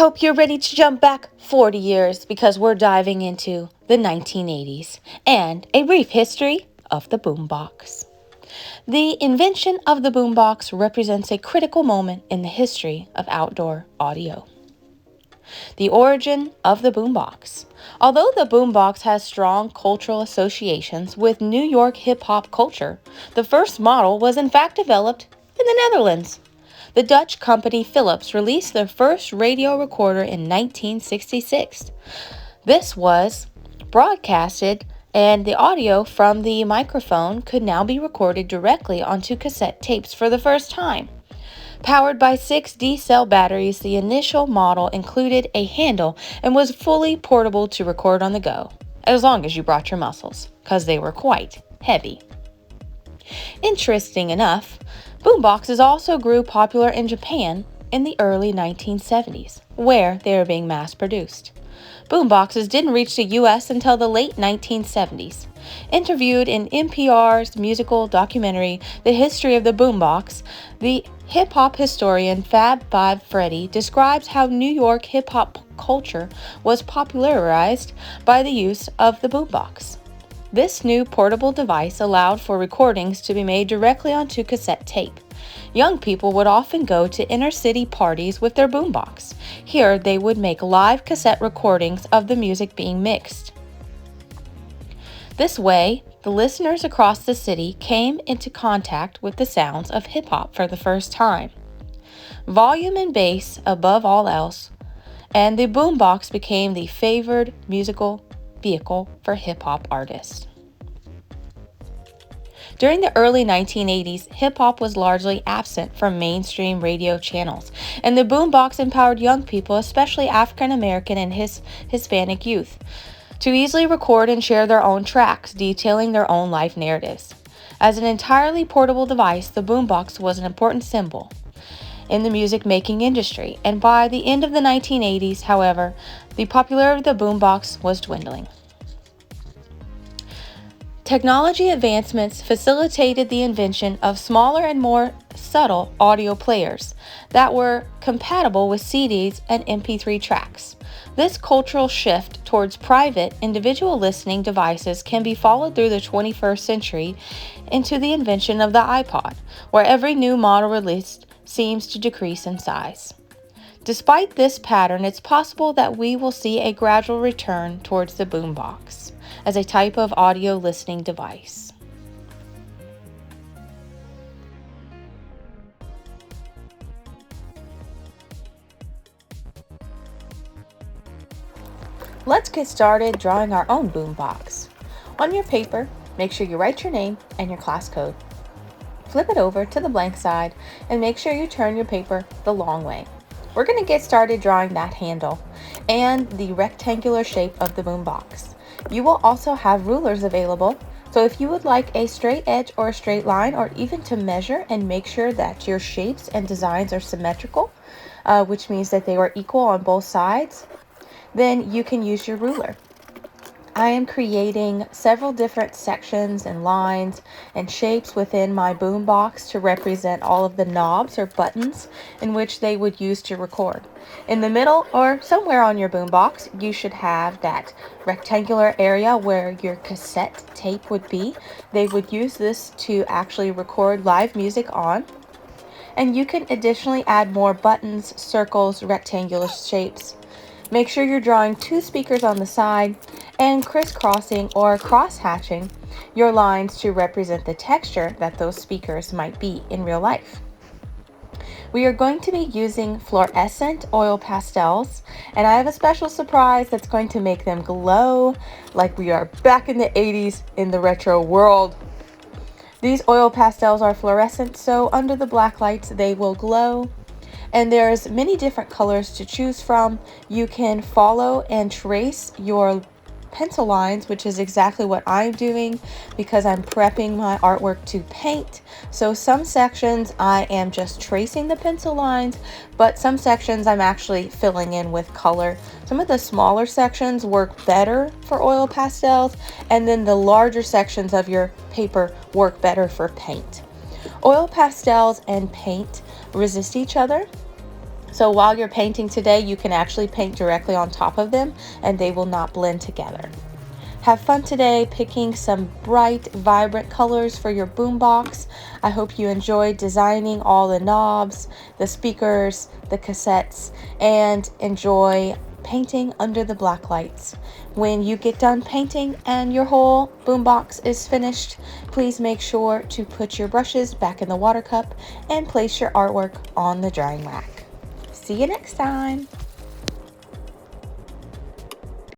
hope you're ready to jump back 40 years because we're diving into the 1980s and a brief history of the boombox. The invention of the boombox represents a critical moment in the history of outdoor audio. The origin of the boombox. Although the boombox has strong cultural associations with New York hip-hop culture, the first model was in fact developed in the Netherlands. The Dutch company Philips released their first radio recorder in 1966. This was broadcasted, and the audio from the microphone could now be recorded directly onto cassette tapes for the first time. Powered by 6 D-cell batteries, the initial model included a handle and was fully portable to record on the go, as long as you brought your muscles, because they were quite heavy. Interesting enough, boomboxes also grew popular in Japan in the early 1970s, where they were being mass-produced. Boomboxes didn't reach the U.S. until the late 1970s. Interviewed in NPR's musical documentary, The History of the Boombox, the hip-hop historian Fab Five Freddy describes how New York hip-hop culture was popularized by the use of the boombox. This new portable device allowed for recordings to be made directly onto cassette tape. Young people would often go to inner-city parties with their boombox. Here, they would make live cassette recordings of the music being mixed. This way, the listeners across the city came into contact with the sounds of hip-hop for the first time. Volume and bass above all else, and the boombox became the favored musical vehicle for hip-hop artists. During the early 1980s, hip-hop was largely absent from mainstream radio channels, and the boombox empowered young people, especially African American and Hispanic youth, to easily record and share their own tracks, detailing their own life narratives. As an entirely portable device, the boombox was an important symbol in the music-making industry, and by the end of the 1980s, however, the popularity of the boombox was dwindling. Technology advancements facilitated the invention of smaller and more subtle audio players that were compatible with CDs and MP3 tracks. This cultural shift towards private, individual listening devices can be followed through the 21st century into the invention of the iPod, where every new model released seems to decrease in size. Despite this pattern, it's possible that we will see a gradual return towards the boombox as a type of audio listening device. Let's get started drawing our own boombox. On your paper, make sure you write your name and your class code. Flip it over to the blank side and make sure you turn your paper the long way. We're going to get started drawing that handle and the rectangular shape of the boombox. You will also have rulers available, so if you would like a straight edge or a straight line, or even to measure and make sure that your shapes and designs are symmetrical, which means that they are equal on both sides, then you can use your ruler. I am creating several different sections and lines and shapes within my boombox to represent all of the knobs or buttons in which they would use to record. In the middle or somewhere on your boombox, you should have that rectangular area where your cassette tape would be. They would use this to actually record live music on. And you can additionally add more buttons, circles, rectangular shapes. Make sure you're drawing 2 speakers on the side and crisscrossing or cross-hatching your lines to represent the texture that those speakers might be in real life. We are going to be using fluorescent oil pastels, and I have a special surprise that's going to make them glow like we are back in the 80s in the retro world. These oil pastels are fluorescent, so under the black lights they will glow. And there's many different colors to choose from. You can follow and trace your pencil lines, which is exactly what I'm doing because I'm prepping my artwork to paint. So some sections I am just tracing the pencil lines, but some sections I'm actually filling in with color. Some of the smaller sections work better for oil pastels, and then the larger sections of your paper work better for paint. Oil pastels and paint resist each other. So while you're painting today, you can actually paint directly on top of them and they will not blend together. Have fun today picking some bright, vibrant colors for your boombox. I hope you enjoyed designing all the knobs, the speakers, the cassettes, and enjoy painting under the black lights. When you get done painting and your whole boombox is finished, please make sure to put your brushes back in the water cup and place your artwork on the drying rack. See you next time.